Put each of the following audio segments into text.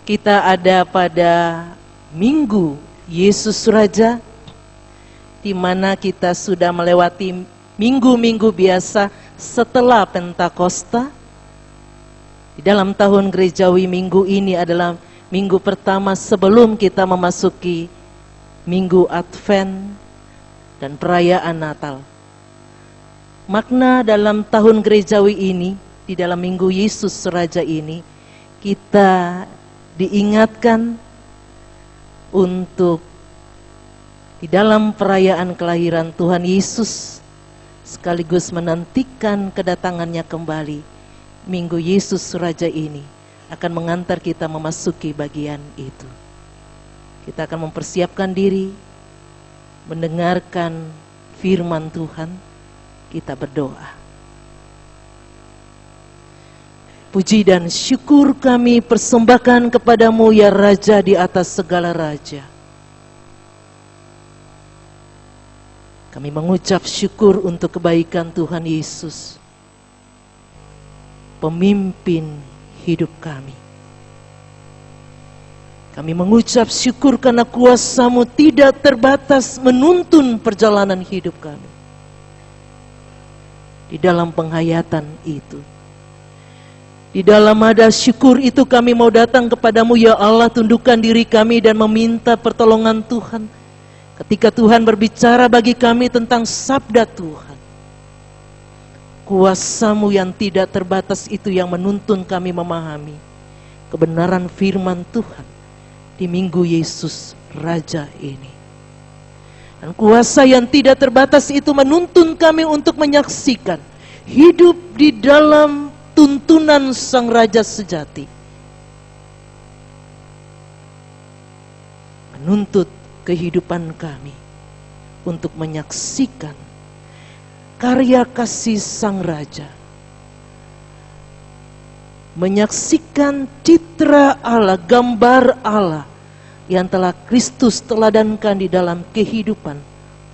Kita ada pada Minggu Yesus Raja, di mana kita sudah melewati minggu-minggu biasa setelah Pentakosta. Di dalam tahun gerejawi minggu ini adalah minggu pertama sebelum kita memasuki Minggu Advent dan perayaan Natal. Makna dalam tahun gerejawi ini, di dalam Minggu Yesus Raja ini, kita diingatkan untuk di dalam perayaan kelahiran Tuhan Yesus sekaligus menantikan kedatangannya kembali. Minggu Yesus Raja ini akan mengantar kita memasuki bagian itu. Kita akan mempersiapkan diri mendengarkan firman Tuhan. Kita berdoa. Puji dan syukur kami persembahkan kepadamu ya Raja di atas segala raja. Kami mengucap syukur untuk kebaikan Tuhan Yesus, pemimpin hidup kami. Kami mengucap syukur karena kuasa-Mu tidak terbatas menuntun perjalanan hidup kami. Di dalam penghayatan itu, di dalam nada syukur itu kami mau datang kepadamu ya Allah, tundukkan diri kami dan meminta pertolongan Tuhan. Ketika Tuhan berbicara bagi kami tentang sabda Tuhan, kuasa-Mu yang tidak terbatas itu yang menuntun kami memahami kebenaran firman Tuhan di Minggu Yesus Raja ini. Dan kuasa yang tidak terbatas itu menuntun kami untuk menyaksikan hidup di dalam tuntunan Sang Raja sejati. Menuntut kehidupan kami untuk menyaksikan karya kasih Sang Raja. Menyaksikan citra Allah, gambar Allah yang telah Kristus teladankan di dalam kehidupan,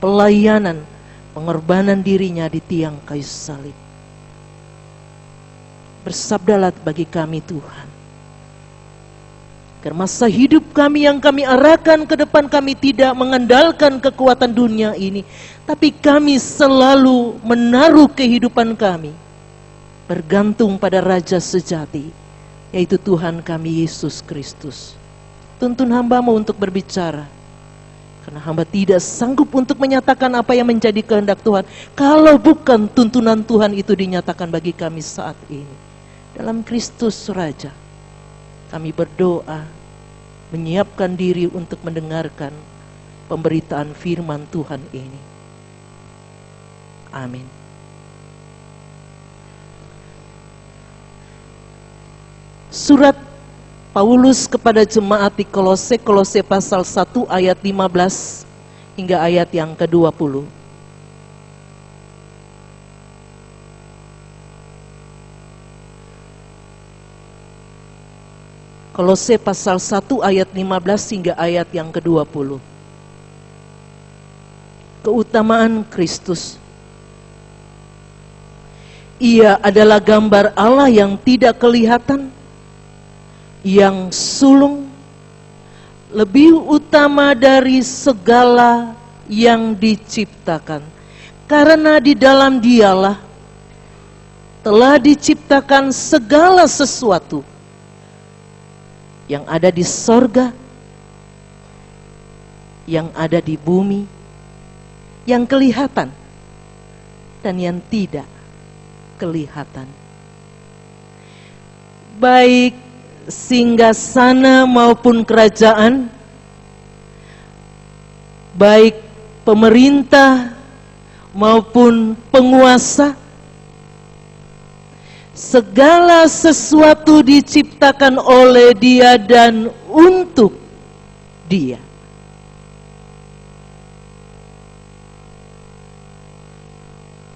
pelayanan, pengorbanan dirinya di tiang kayu salib. Bersabdalah bagi kami Tuhan, agar masa hidup kami yang kami arahkan ke depan kami tidak mengandalkan kekuatan dunia ini, tapi kami selalu menaruh kehidupan kami bergantung pada Raja sejati, yaitu Tuhan kami Yesus Kristus. Tuntun hamba-Mu untuk berbicara, karena hamba tidak sanggup untuk menyatakan apa yang menjadi kehendak Tuhan kalau bukan tuntunan Tuhan itu dinyatakan bagi kami saat ini. Dalam Kristus Raja, kami berdoa, menyiapkan diri untuk mendengarkan pemberitaan firman Tuhan ini. Amin. Surat Paulus kepada jemaat di Kolose, Kolose pasal 1 ayat 15 hingga ayat yang ke-20. Kolose pasal 1 ayat 15 hingga ayat yang ke-20. Keutamaan Kristus. Ia adalah gambar Allah yang tidak kelihatan, yang sulung, lebih utama dari segala yang diciptakan. Karena di dalam Dialah telah diciptakan segala sesuatu yang ada di sorga, yang ada di bumi, yang kelihatan dan yang tidak kelihatan. Baik singgasana maupun kerajaan, baik pemerintah maupun penguasa, segala sesuatu diciptakan oleh Dia dan untuk Dia.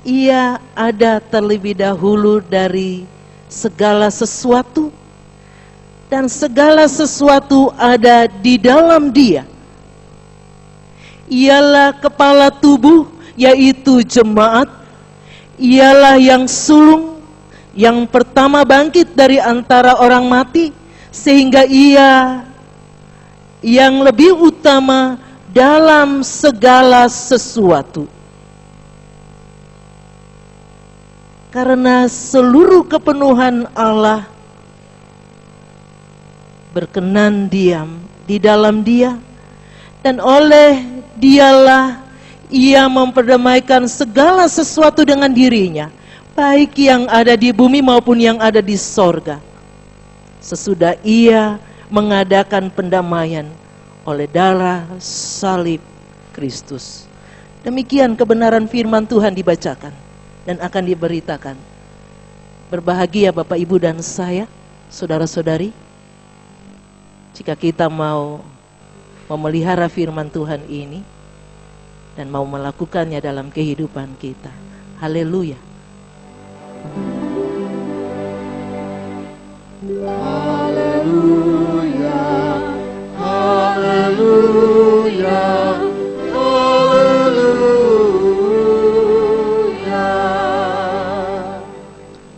Ia ada terlebih dahulu dari segala sesuatu, dan segala sesuatu ada di dalam Dia. Ialah kepala tubuh, yaitu jemaat. Ialah yang sulung, yang pertama bangkit dari antara orang mati, sehingga Ia yang lebih utama dalam segala sesuatu. Karena seluruh kepenuhan Allah berkenan diam di dalam Dia, dan oleh Dialah Ia memperdamaikan segala sesuatu dengan dirinya, baik yang ada di bumi maupun yang ada di sorga, sesudah Ia mengadakan pendamaian oleh darah salib Kristus. Demikian kebenaran firman Tuhan dibacakan dan akan diberitakan. Berbahagia Bapak, Ibu, dan saya, saudara-saudari, jika kita mau memelihara firman Tuhan ini dan mau melakukannya dalam kehidupan kita. Haleluya. Haleluya, haleluya, haleluya.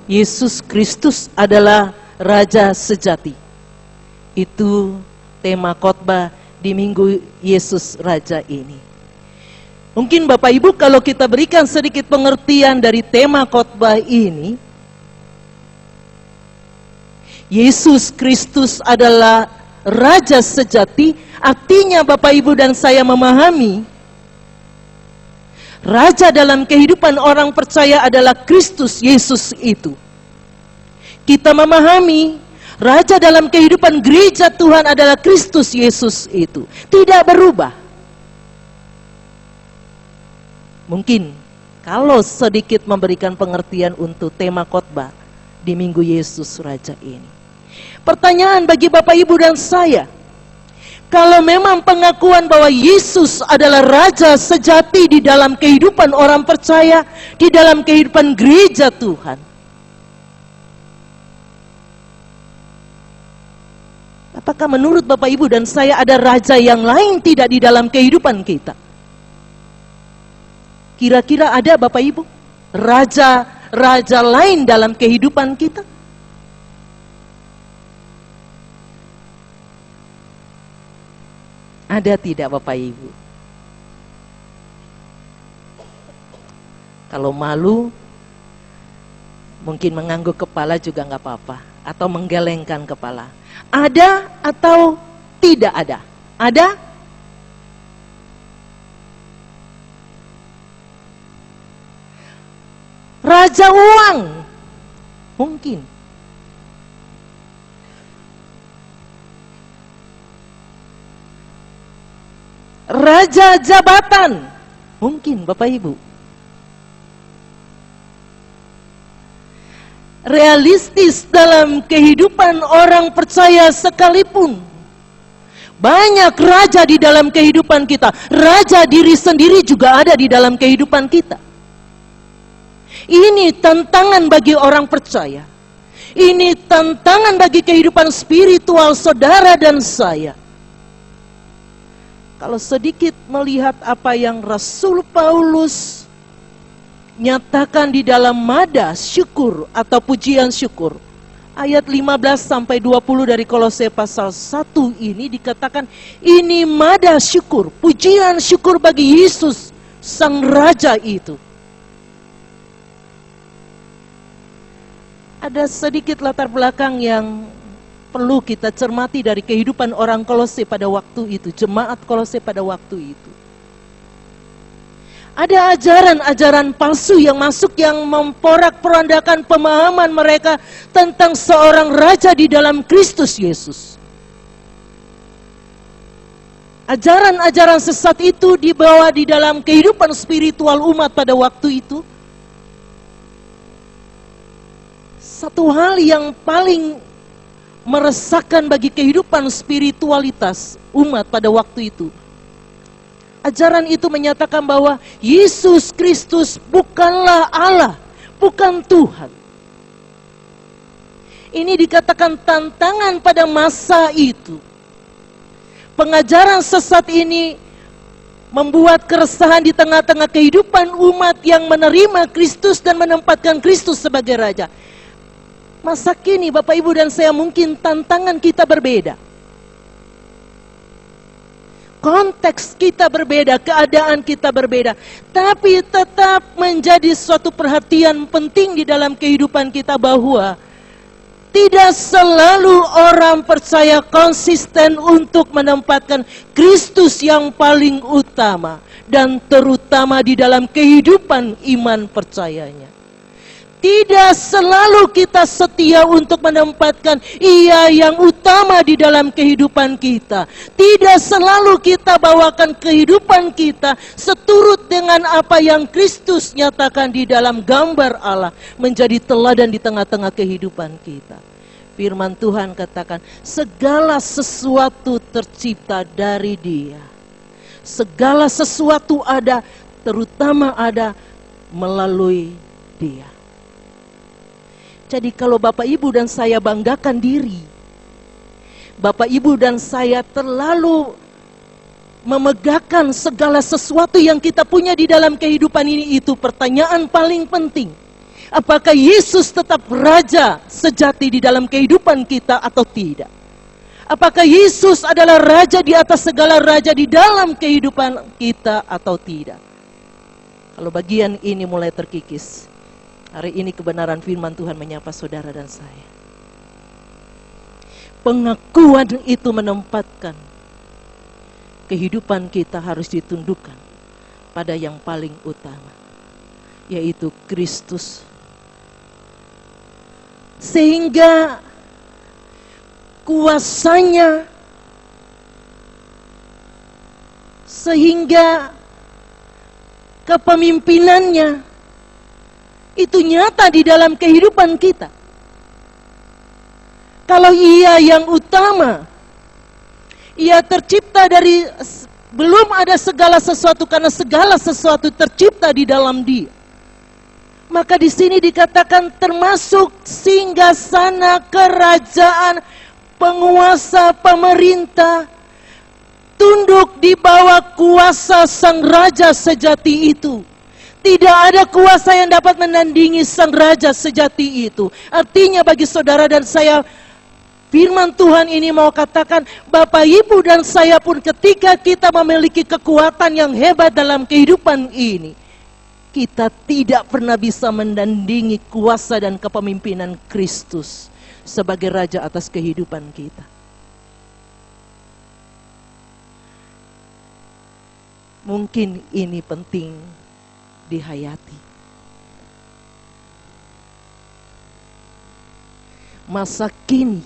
Yesus Kristus adalah Raja sejati. Itu tema khotbah di Minggu Yesus Raja ini. Mungkin Bapak Ibu, kalau kita berikan sedikit pengertian dari tema khotbah ini, Yesus Kristus adalah Raja sejati, artinya Bapak Ibu dan saya memahami Raja dalam kehidupan orang percaya adalah Kristus Yesus itu. Kita memahami Raja dalam kehidupan gereja Tuhan adalah Kristus Yesus itu. Tidak berubah. Mungkin kalau sedikit memberikan pengertian untuk tema khotbah di Minggu Yesus Raja ini. Pertanyaan bagi Bapak, Ibu, dan saya, kalau memang pengakuan bahwa Yesus adalah Raja sejati di dalam kehidupan orang percaya, di dalam kehidupan gereja Tuhan, apakah menurut Bapak, Ibu, dan saya ada raja yang lain tidak di dalam kehidupan kita? Kira-kira ada Bapak, Ibu, raja lain dalam kehidupan kita? Ada tidak Bapak, Ibu? Kalau malu, mungkin mengangguk kepala juga nggak apa-apa, atau menggelengkan kepala. Ada atau tidak ada? Ada? Raja uang? Mungkin. Raja jabatan? Mungkin Bapak Ibu. Realistis dalam kehidupan orang percaya sekalipun, banyak raja di dalam kehidupan kita. Raja diri sendiri juga ada di dalam kehidupan kita. Ini tantangan bagi orang percaya. Ini tantangan bagi kehidupan spiritual saudara dan saya. Kalau sedikit melihat apa yang Rasul Paulus nyatakan di dalam nada syukur atau pujian syukur, ayat 15 sampai 20 dari Kolose pasal 1 ini dikatakan, ini nada syukur, pujian syukur bagi Yesus Sang Raja itu. Ada sedikit latar belakang yang perlu kita cermati dari kehidupan orang Kolose pada waktu itu, jemaat Kolose pada waktu itu. Ada ajaran-ajaran palsu yang masuk yang memporak-porandakan pemahaman mereka tentang seorang raja di dalam Kristus Yesus. Ajaran-ajaran sesat itu dibawa di dalam kehidupan spiritual umat pada waktu itu. Satu hal yang paling meresahkan bagi kehidupan spiritualitas umat pada waktu itu, ajaran itu menyatakan bahwa Yesus Kristus bukanlah Allah, bukan Tuhan. Ini dikatakan tantangan pada masa itu. Pengajaran sesat ini membuat keresahan di tengah-tengah kehidupan umat yang menerima Kristus dan menempatkan Kristus sebagai Raja. Masa kini Bapak Ibu dan saya mungkin tantangan kita berbeda. Konteks kita berbeda, keadaan kita berbeda. Tapi tetap menjadi suatu perhatian penting di dalam kehidupan kita bahwa tidak selalu orang percaya konsisten untuk menempatkan Kristus yang paling utama. Dan terutama di dalam kehidupan iman percayanya. Tidak selalu kita setia untuk menempatkan Ia yang utama di dalam kehidupan kita. Tidak selalu kita bawakan kehidupan kita seturut dengan apa yang Kristus nyatakan di dalam gambar Allah, menjadi teladan di tengah-tengah kehidupan kita. Firman Tuhan katakan, segala sesuatu tercipta dari Dia. Segala sesuatu ada, terutama ada melalui Dia. Jadi kalau Bapak Ibu dan saya banggakan diri, Bapak Ibu dan saya terlalu memegahkan segala sesuatu yang kita punya di dalam kehidupan ini, itu pertanyaan paling penting. Apakah Yesus tetap Raja sejati di dalam kehidupan kita atau tidak? Apakah Yesus adalah Raja di atas segala raja di dalam kehidupan kita atau tidak? Kalau bagian ini mulai terkikis, hari ini kebenaran firman Tuhan menyapa saudara dan saya. Pengakuan itu menempatkan kehidupan kita harus ditundukkan pada yang paling utama, yaitu Kristus. Sehingga kuasanya, sehingga kepemimpinannya itu nyata di dalam kehidupan kita. Kalau Ia yang utama, Ia tercipta dari belum ada segala sesuatu, karena segala sesuatu tercipta di dalam Dia. Maka di sini dikatakan termasuk singgasana kerajaan, penguasa, pemerintah, tunduk di bawah kuasa Sang Raja sejati itu. Tidak ada kuasa yang dapat menandingi Sang Raja sejati itu. Artinya bagi saudara dan saya, firman Tuhan ini mau katakan, Bapak Ibu dan saya pun ketika kita memiliki kekuatan yang hebat dalam kehidupan ini, kita tidak pernah bisa menandingi kuasa dan kepemimpinan Kristus sebagai Raja atas kehidupan kita. Mungkin ini penting dihayati. Masa kini,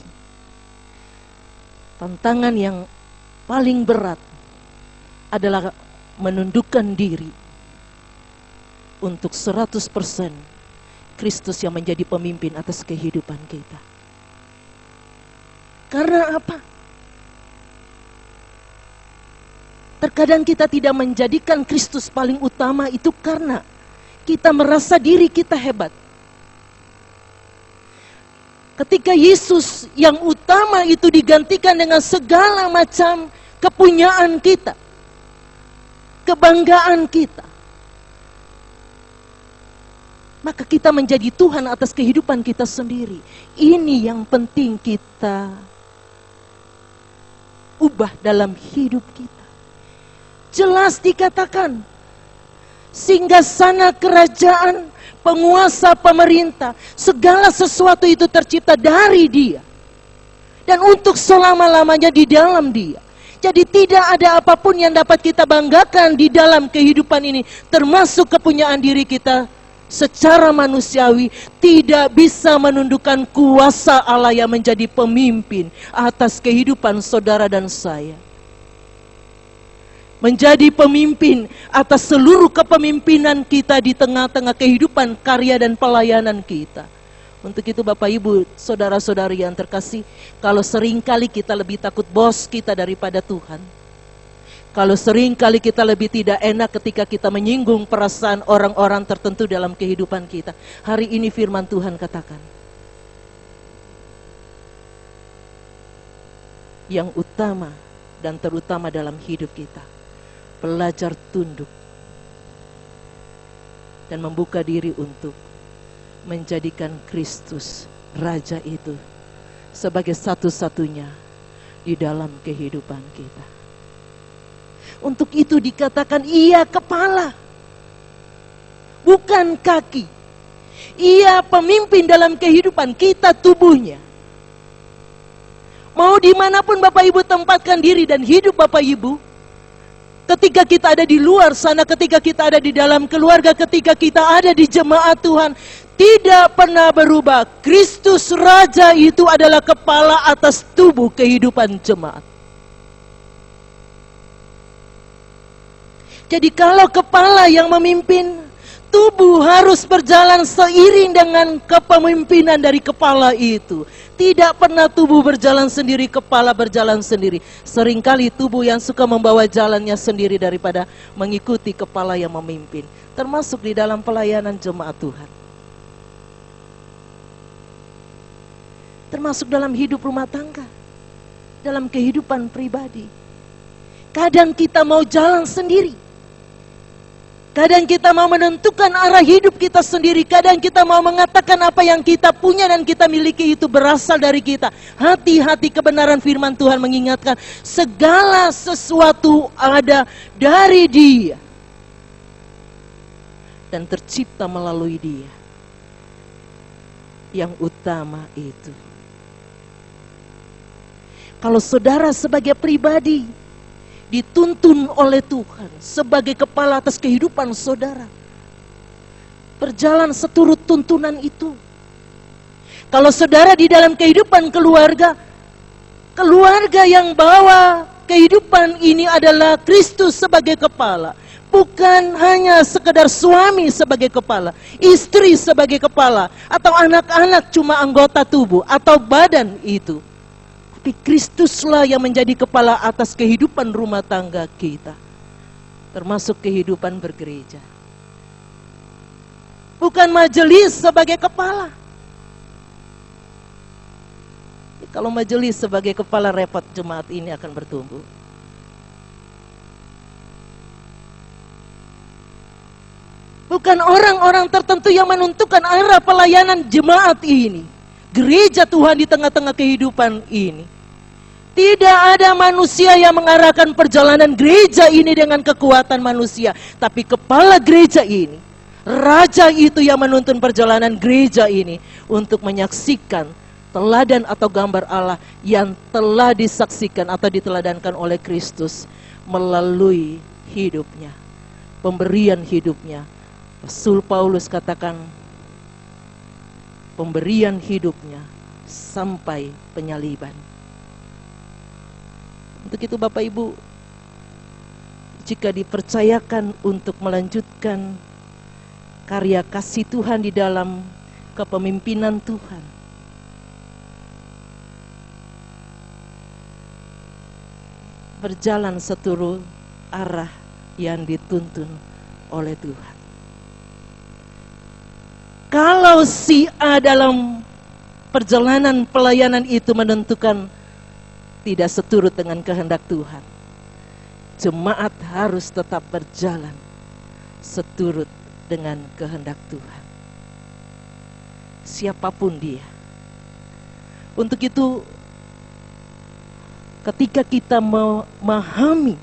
tantangan yang paling berat adalah menundukkan diri untuk 100% Kristus yang menjadi pemimpin atas kehidupan kita. Karena apa? Terkadang kita tidak menjadikan Kristus paling utama itu karena kita merasa diri kita hebat. Ketika Yesus yang utama itu digantikan dengan segala macam kepunyaan kita, kebanggaan kita, maka kita menjadi Tuhan atas kehidupan kita sendiri. Ini yang penting kita ubah dalam hidup kita. Jelas dikatakan, singgasana kerajaan, penguasa, pemerintah, segala sesuatu itu tercipta dari Dia. Dan untuk selama-lamanya di dalam Dia. Jadi tidak ada apapun yang dapat kita banggakan di dalam kehidupan ini, termasuk kepunyaan diri kita secara manusiawi, tidak bisa menundukkan kuasa Allah yang menjadi pemimpin atas kehidupan saudara dan saya. Menjadi pemimpin atas seluruh kepemimpinan kita di tengah-tengah kehidupan karya dan pelayanan kita. Untuk itu Bapak Ibu, saudara-saudari yang terkasih, kalau seringkali kita lebih takut bos kita daripada Tuhan, kalau seringkali kita lebih tidak enak ketika kita menyinggung perasaan orang-orang tertentu dalam kehidupan kita, hari ini firman Tuhan katakan, yang utama dan terutama dalam hidup kita, belajar tunduk dan membuka diri untuk menjadikan Kristus Raja itu sebagai satu-satunya di dalam kehidupan kita. Untuk itu dikatakan ia kepala, bukan kaki. Ia pemimpin dalam kehidupan kita, tubuhnya. Mau dimanapun Bapak Ibu tempatkan diri dan hidup Bapak Ibu, ketika kita ada di luar sana, ketika kita ada di dalam keluarga, ketika kita ada di jemaat Tuhan, tidak pernah berubah. Kristus Raja itu adalah kepala atas tubuh kehidupan jemaat. Jadi kalau kepala yang memimpin, tubuh harus berjalan seiring dengan kepemimpinan dari kepala itu. Tidak pernah tubuh berjalan sendiri, kepala berjalan sendiri. Seringkali tubuh yang suka membawa jalannya sendiri daripada mengikuti kepala yang memimpin. Termasuk di dalam pelayanan jemaat Tuhan. Termasuk dalam hidup rumah tangga, dalam kehidupan pribadi. Kadang kita mau jalan sendiri. Kadang kita mau menentukan arah hidup kita sendiri. Kadang kita mau mengatakan apa yang kita punya dan kita miliki itu berasal dari kita. Hati-hati, kebenaran firman Tuhan mengingatkan segala sesuatu ada dari Dia dan tercipta melalui Dia. Yang utama itu, kalau saudara sebagai pribadi dituntun oleh Tuhan sebagai kepala atas kehidupan saudara, berjalan seturut tuntunan itu. Kalau saudara di dalam kehidupan keluarga, keluarga yang bawa kehidupan ini adalah Kristus sebagai kepala, bukan hanya sekedar suami sebagai kepala, istri sebagai kepala, atau anak-anak cuma anggota tubuh atau badan itu. Tapi Kristuslah yang menjadi kepala atas kehidupan rumah tangga kita, termasuk kehidupan bergereja. Bukan majelis sebagai kepala. Kalau majelis sebagai kepala, repot, jemaat ini akan bertumbuh. Bukan orang-orang tertentu yang menentukan arah pelayanan jemaat ini, gereja Tuhan di tengah-tengah kehidupan ini. Tidak ada manusia yang mengarahkan perjalanan gereja ini dengan kekuatan manusia. Tapi kepala gereja ini, Raja itu yang menuntun perjalanan gereja ini untuk menyaksikan teladan atau gambar Allah yang telah disaksikan atau diteladankan oleh Kristus melalui hidupnya, pemberian hidupnya. Rasul Paulus katakan, pemberian hidupnya sampai penyaliban. Untuk itu Bapak Ibu, jika dipercayakan untuk melanjutkan karya kasih Tuhan di dalam kepemimpinan Tuhan, berjalan seturut arah yang dituntun oleh Tuhan. Kalau si A dalam perjalanan pelayanan itu menentukan tidak seturut dengan kehendak Tuhan, jemaat harus tetap berjalan seturut dengan kehendak Tuhan, siapapun dia. Untuk itu, ketika kita memahami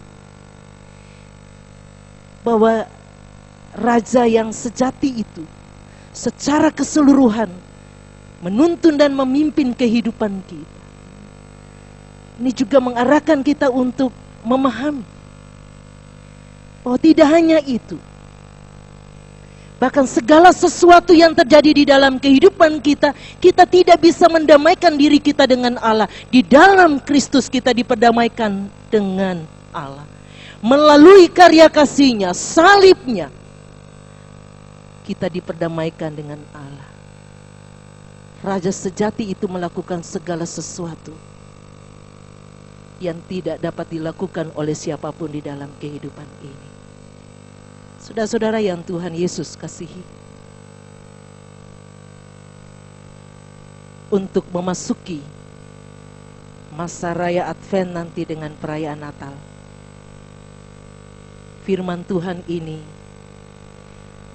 bahwa Raja yang sejati itu secara keseluruhan menuntun dan memimpin kehidupan kita, ini juga mengarahkan kita untuk memahami bahwa tidak hanya itu, bahkan segala sesuatu yang terjadi di dalam kehidupan kita, kita tidak bisa mendamaikan diri kita dengan Allah. Di dalam Kristus kita diperdamaikan dengan Allah melalui karya kasih-Nya, salibnya, kita diperdamaikan dengan Allah. Raja sejati itu melakukan segala sesuatu yang tidak dapat dilakukan oleh siapapun di dalam kehidupan ini. Saudara-saudara yang Tuhan Yesus kasihi, untuk memasuki masa raya Advent nanti dengan perayaan Natal, firman Tuhan ini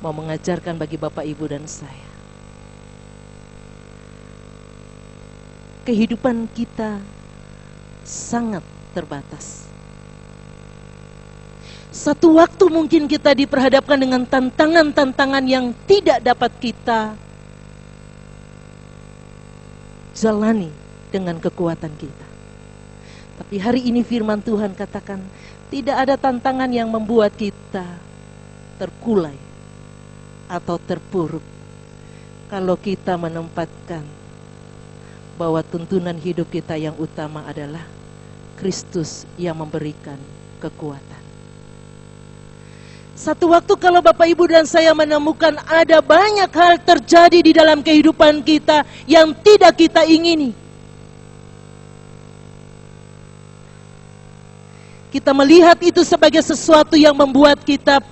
mau mengajarkan bagi Bapak, Ibu, dan saya kehidupan kita sangat terbatas. Satu waktu mungkin kita diperhadapkan dengan tantangan-tantangan yang tidak dapat kita jalani dengan kekuatan kita. Tapi hari ini firman Tuhan katakan, tidak ada tantangan yang membuat kita terkulai atau terpuruk kalau kita menempatkan bahwa tuntunan hidup kita yang utama adalah Kristus yang memberikan kekuatan. Satu waktu kalau Bapak Ibu dan saya menemukan ada banyak hal terjadi di dalam kehidupan kita yang tidak kita ingini. Kita melihat itu sebagai sesuatu yang membuat kita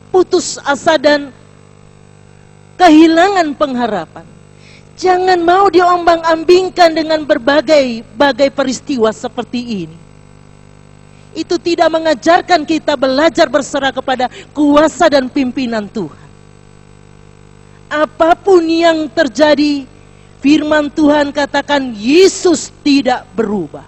putus asa dan kehilangan pengharapan. Jangan mau diombang-ambingkan dengan berbagai peristiwa seperti ini. Itu tidak mengajarkan kita belajar berserah kepada kuasa dan pimpinan Tuhan. Apapun yang terjadi, firman Tuhan katakan Yesus tidak berubah.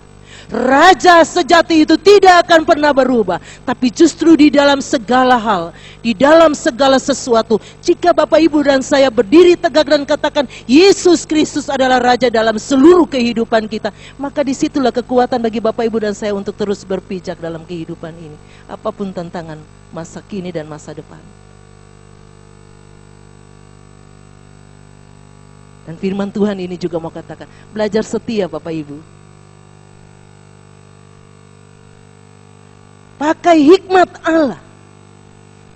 Raja sejati itu tidak akan pernah berubah. Tapi justru di dalam segala hal, di dalam segala sesuatu, jika Bapak Ibu dan saya berdiri tegak dan katakan Yesus Kristus adalah Raja dalam seluruh kehidupan kita, maka disitulah kekuatan bagi Bapak Ibu dan saya untuk terus berpijak dalam kehidupan ini. Apapun tantangan masa kini dan masa depan. Dan firman Tuhan ini juga mau katakan, belajar setia Bapak Ibu. Pakai hikmat Allah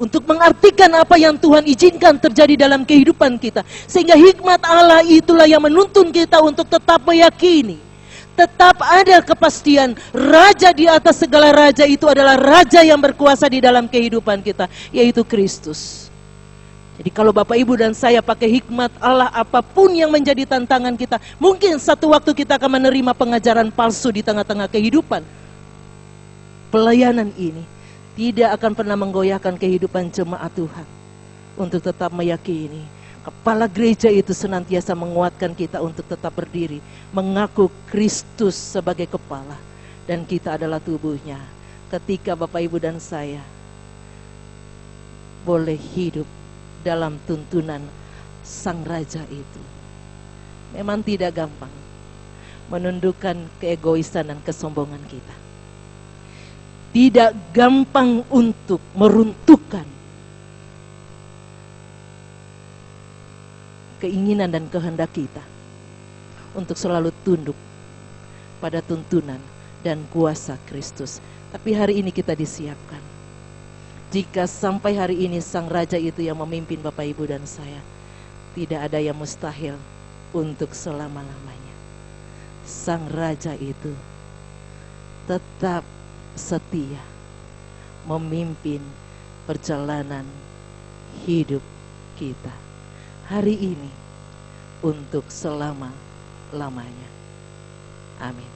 untuk mengartikan apa yang Tuhan izinkan terjadi dalam kehidupan kita. Sehingga hikmat Allah itulah yang menuntun kita untuk tetap meyakini. Tetap ada kepastian Raja di atas segala raja itu adalah Raja yang berkuasa di dalam kehidupan kita, yaitu Kristus. Jadi kalau Bapak Ibu dan saya pakai hikmat Allah, apapun yang menjadi tantangan kita, mungkin satu waktu kita akan menerima pengajaran palsu di tengah-tengah kehidupan. Pelayanan ini tidak akan pernah menggoyahkan kehidupan jemaat Tuhan untuk tetap meyakini kepala gereja itu senantiasa menguatkan kita untuk tetap berdiri, mengaku Kristus sebagai kepala dan kita adalah tubuhnya. Ketika Bapak Ibu dan saya boleh hidup dalam tuntunan Sang Raja itu, memang tidak gampang menundukkan keegoisan dan kesombongan kita. Tidak gampang untuk meruntuhkan keinginan dan kehendak kita untuk selalu tunduk pada tuntunan dan kuasa Kristus. Tapi hari ini kita disiapkan. Jika sampai hari ini Sang Raja itu yang memimpin Bapak Ibu dan saya, tidak ada yang mustahil untuk selama-lamanya. Sang Raja itu tetap setia memimpin perjalanan hidup kita hari ini untuk selama-lamanya. Amin.